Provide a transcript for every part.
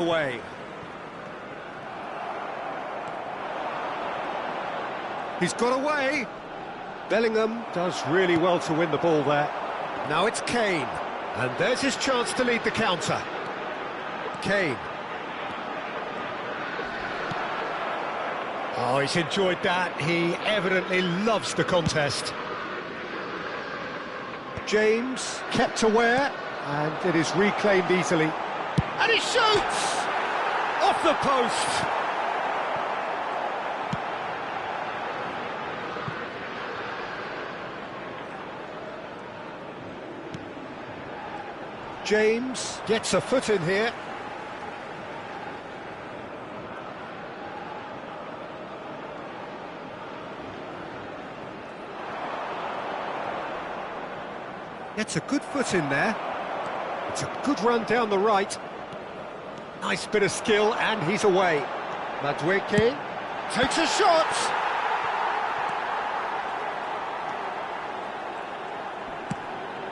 away. He's got away. Bellingham does really well to win the ball there. Now it's Kane, and there's his chance to lead the counter. Kane. Oh, he's enjoyed that. He evidently loves the contest. James kept aware, and it is reclaimed easily. And he shoots! Off the post! James gets a foot in here. Gets a good foot in there. It's a good run down the right. Nice bit of skill, and he's away. Madueke takes a shot.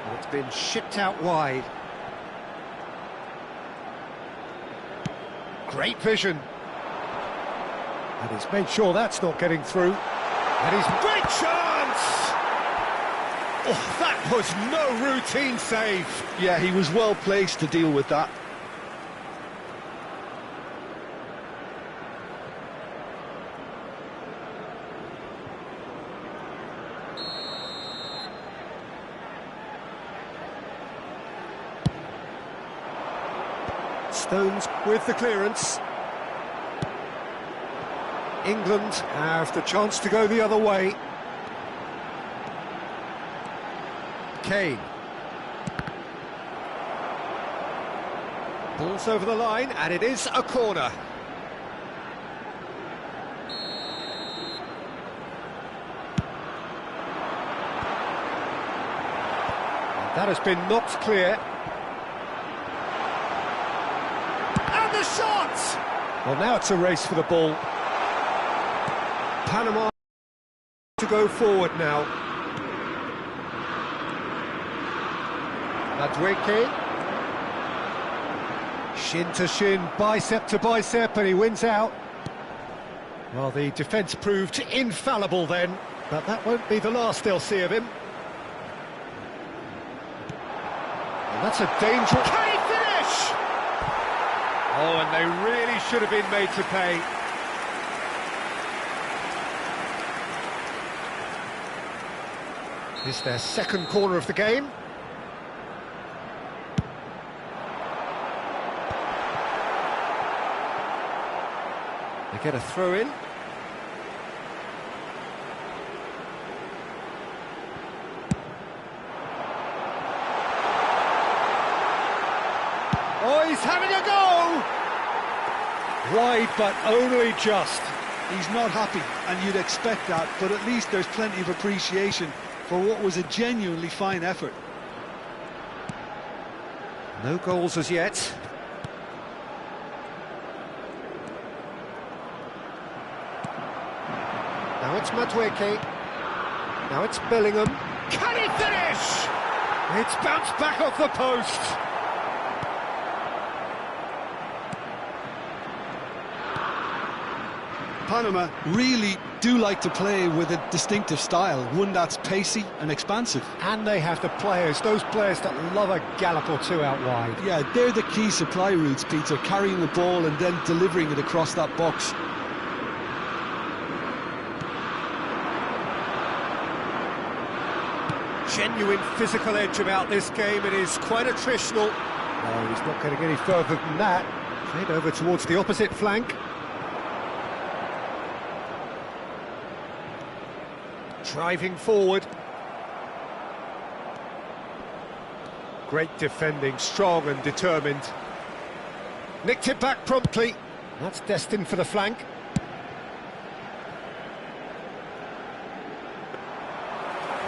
And it's been shipped out wide. Great vision. And he's made sure that's not getting through. And he's big chance! Oh, that was no routine save. Yeah, he was well placed to deal with that. Stones with the clearance. England have the chance to go the other way. Kane. Ball's over the line, and it is a corner. And that has been knocked clear. And the shot! Well, now it's a race for the ball. Panama to go forward now. Madueke. Shin to shin, bicep to bicep, and he wins out. Well, the defence proved infallible then, but that won't be the last they'll see of him. And that's a dangerous... Can he finish? Oh, and they really should have been made to pay. It's their second corner of the game. They get a throw in. Oh, he's having a go! Wide, but only just. He's not happy, and you'd expect that, but at least there's plenty of appreciation for what was a genuinely fine effort. No goals as yet. Now it's Madueke. Now it's Bellingham. Can he finish? It's bounced back off the post. Panama really do like to play with a distinctive style, one that's pacey and expansive. And they have the players, those players that love a gallop or two out wide. Yeah, they're the key supply routes, Peter, carrying the ball and then delivering it across that box. Genuine physical edge about this game. It is quite attritional. No, he's not getting any further than that. Played over towards the opposite flank. Driving forward. Great defending, strong and determined. Nicked it back promptly. That's destined for the flank.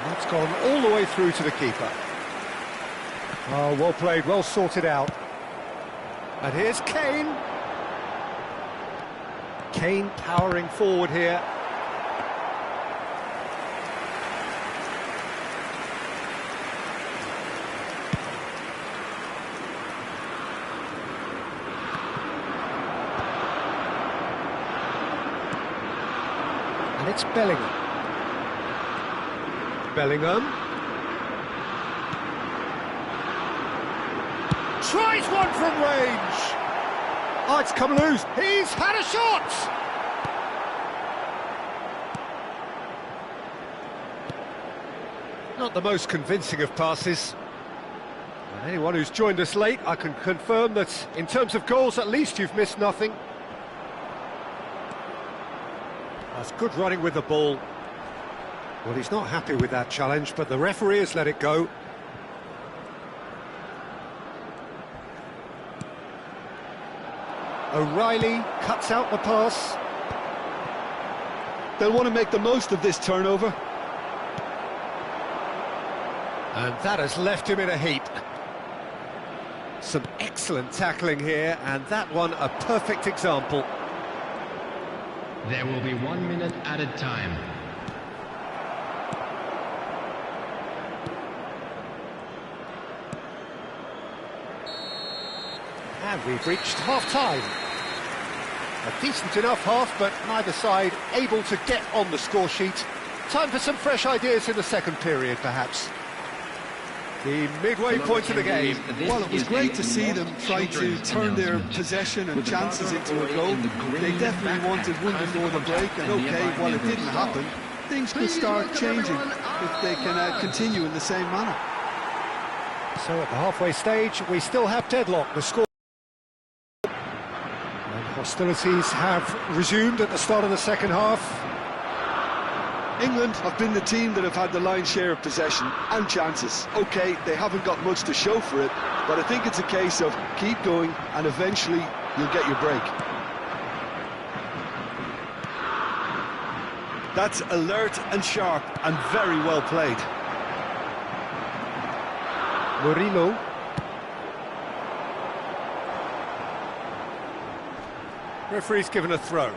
That's gone all the way through to the keeper. Oh, well played, well sorted out. And here's Kane. Kane powering forward here. It's Bellingham. Bellingham. Tries one from range. Oh, it's come loose. He's had a shot. Not the most convincing of passes. And anyone who's joined us late, I can confirm that in terms of goals, at least you've missed nothing. That's good running with the ball. Well, he's not happy with that challenge, but the referee has let it go. O'Reilly cuts out the pass. They'll want to make the most of this turnover. And that has left him in a heap. Some excellent tackling here, and that one a perfect example. There will be 1 minute added time. And we've reached half-time. A decent enough half, but neither side able to get on the score sheet. Time for some fresh ideas in the second period, perhaps. The midway point of the game. Well, it was great to see them try to turn their possession and chances into a goal. They definitely wanted one before the break, and okay, while it didn't happen, things could start changing if they can continue in the same manner. So at the halfway stage, we still have deadlock. The score. And hostilities have resumed at the start of the second half. England have been the team that have had the lion's share of possession and chances. OK, they haven't got much to show for it, but I think it's a case of keep going and eventually you'll get your break. That's alert and sharp and very well played. Murillo. Referee's given a throw.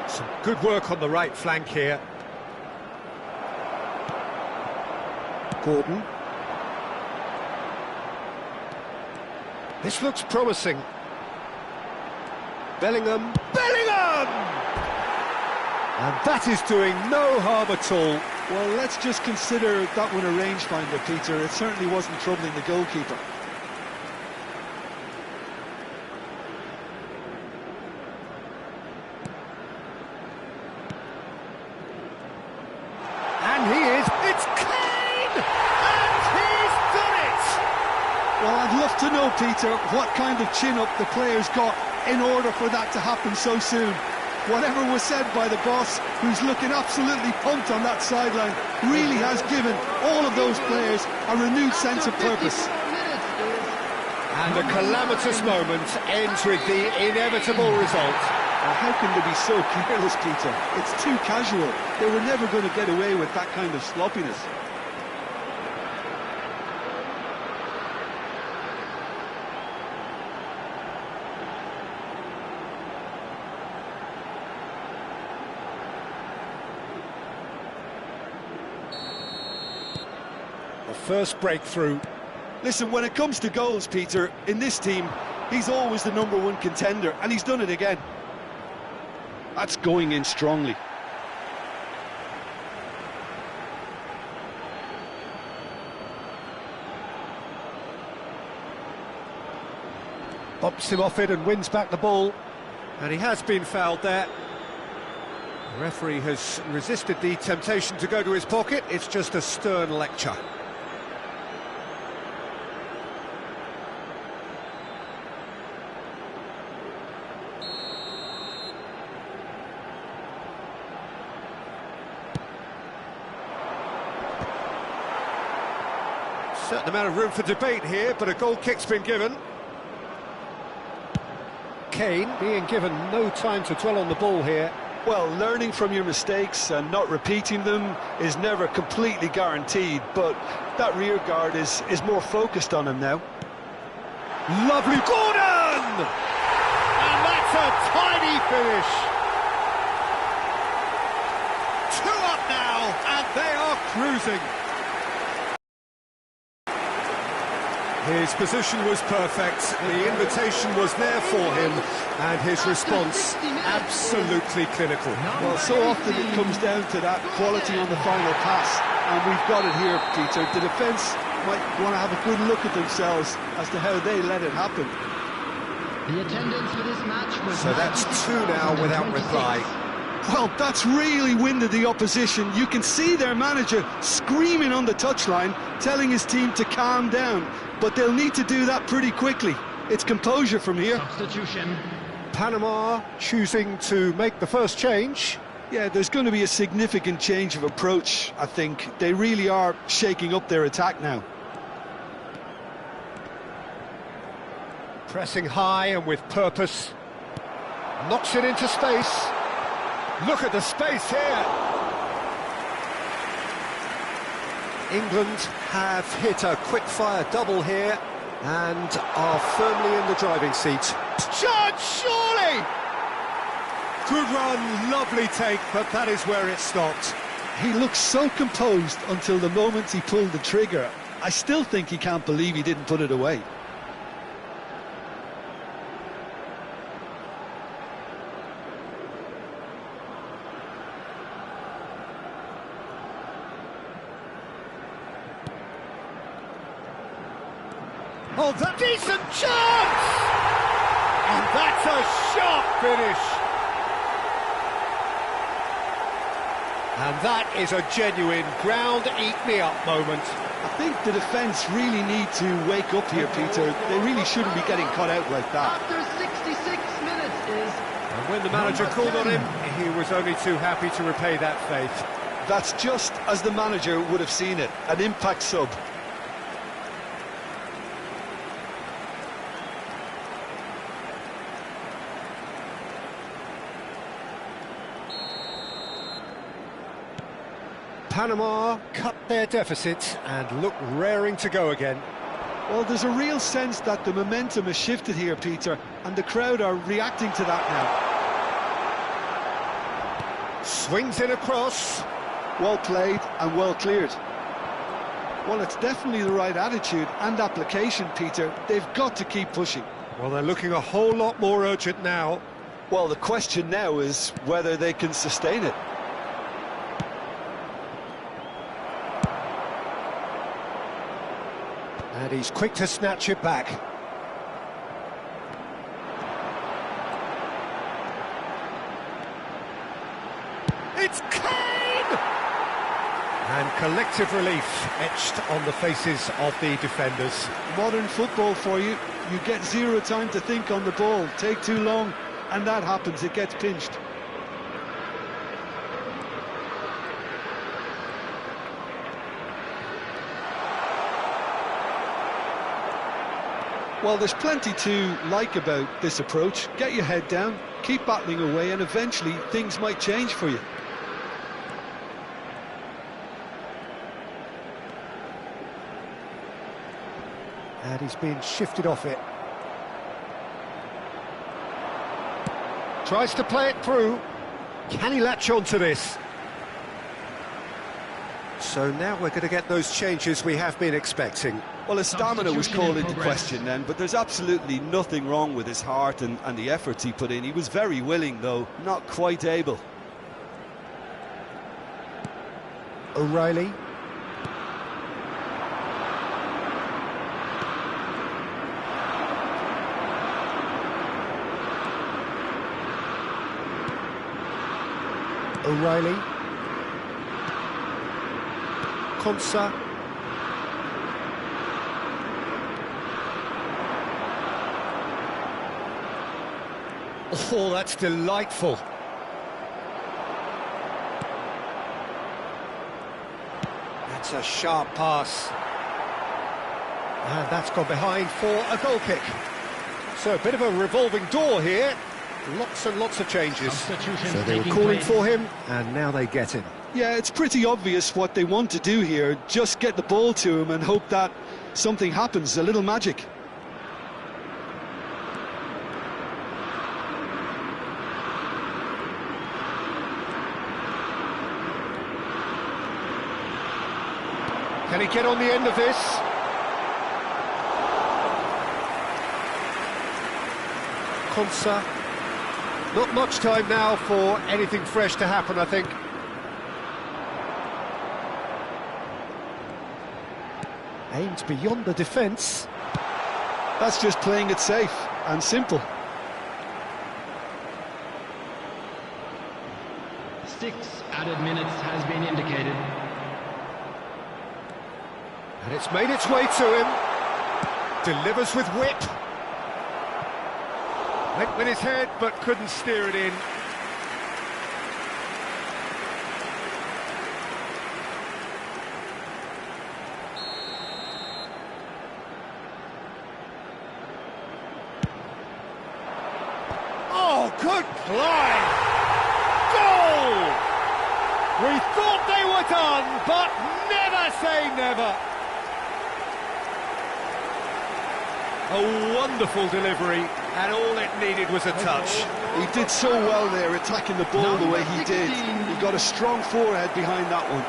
Some good work on the right flank here. Gordon. This looks promising. Bellingham. Bellingham! And that is doing no harm at all. Well, let's just consider that one a rangefinder, Peter. It certainly wasn't troubling the goalkeeper. And he is. It's Kane! And he's done it! Well, I'd love to know, Peter, what kind of chin-up the players got in order for that to happen so soon. Whatever was said by the boss, who's looking absolutely pumped on that sideline, really has given all of those players a renewed sense of purpose. And a calamitous moment ends with the inevitable result. How can they be so careless, Peter? It's too casual. They were never going to get away with that kind of sloppiness. The first breakthrough. Listen, when it comes to goals, Peter, in this team, he's always the #1 contender, and he's done it again. That's going in strongly. Bumps him off it and wins back the ball. And he has been fouled there. The referee has resisted the temptation to go to his pocket. It's just a stern lecture. Certain amount of room for debate here, but a goal kick's been given. Kane being given no time to dwell on the ball here. Well, learning from your mistakes and not repeating them is never completely guaranteed, but that rear guard is more focused on him now. Lovely Gordon! And that's a tiny finish. 2 up now, and they are cruising. His position was perfect, the invitation was there for him, and his response absolutely clinical. Well, so often it comes down to that quality on the final pass, and we've got it here, Peter. The defence might want to have a good look at themselves as to how they let it happen. The attendance for this match was... So that's 2 now without reply. Well, that's really winded the opposition. You can see their manager screaming on the touchline, telling his team to calm down. But they'll need to do that pretty quickly. It's composure from here. Substitution. Panama choosing to make the first change. Yeah, there's going to be a significant change of approach, I think. They really are shaking up their attack now. Pressing high and with purpose. Knocks it into space. Look at the space here. England have hit a quick-fire double here and are firmly in the driving seat. Chance, surely! Good run, lovely take, but that is where it stopped. He looked so composed until the moment he pulled the trigger. I still think he can't believe he didn't put it away. Oh, that decent chance! And that's a sharp finish. And that is a genuine ground-eat-me-up moment. I think the defence really need to wake up here, Peter. They really shouldn't be getting cut out like that. After 66 minutes is... And when the manager called on him, he was only too happy to repay that faith. That's just as the manager would have seen it, an impact sub. Panama cut their deficit and look raring to go again. Well, there's a real sense that the momentum has shifted here, Peter, and the crowd are reacting to that now. Swings in across. Well played and well cleared. Well, it's definitely the right attitude and application, Peter. They've got to keep pushing. Well, they're looking a whole lot more urgent now. Well, the question now is whether they can sustain it. And he's quick to snatch it back. It's Kane! And collective relief etched on the faces of the defenders. Modern football for you. You get zero time to think on the ball. Take too long, and that happens. It gets pinched. Well, there's plenty to like about this approach. Get your head down, keep battling away, and eventually things might change for you. And he's being shifted off it. Tries to play it through. Can he latch on to this? So now we're going to get those changes we have been expecting. Well, his stamina was called into question then, but there's absolutely nothing wrong with his heart and the efforts he put in. He was very willing, though, not quite able. O'Reilly. O'Reilly. Konsa. Oh, that's delightful. That's a sharp pass. And that's gone behind for a goal kick. So a bit of a revolving door here. Lots and lots of changes. So they were calling for him, and now they get him. Yeah, it's pretty obvious what they want to do here. Just get the ball to him and hope that something happens, a little magic. Can he get on the end of this? Konsa. Not much time now for anything fresh to happen, I think. Aimed beyond the defence. That's just playing it safe and simple. 6 added minutes has been indicated. And it's made its way to him. Delivers with whip. Went with his head, but couldn't steer it in. Oh, good play! Goal! We thought they were done, but never say never. A wonderful delivery, and all it needed was a touch. He did so well there, attacking the ball the way he did. He got a strong forehead behind that one.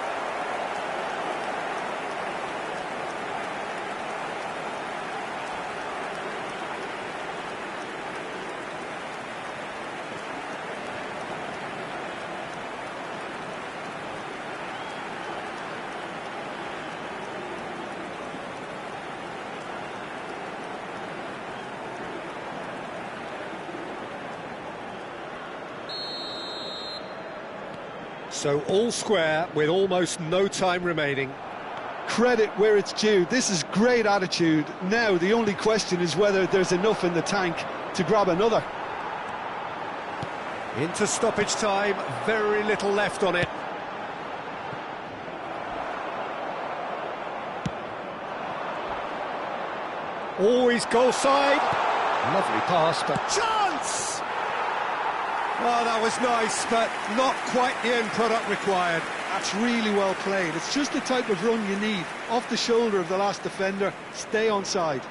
So all square with almost no time remaining. Credit where it's due. This is great attitude. Now the only question is whether there's enough in the tank to grab another. Into stoppage time, very little left on it. Always goal side. Lovely pass, but chance! Oh, that was nice, but not quite the end product required. That's really well played. It's just the type of run you need. Off the shoulder of the last defender, stay onside.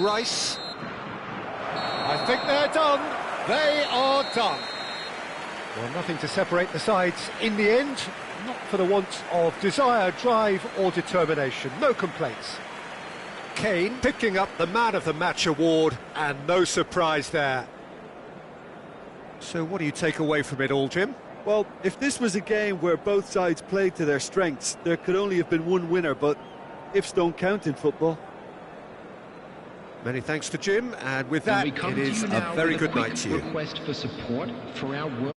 Rice. I think they're done. They are done. Well, nothing to separate the sides in the end, not for the want of desire, drive or determination. No complaints. Kane picking up the Man of the Match award, and no surprise there. So what do you take away from it all, Jim? Well, if this was a game where both sides played to their strengths, there could only have been one winner, but ifs don't count in football. Many thanks to Jim, and with that, it is a very good night to you. Request for support for our work.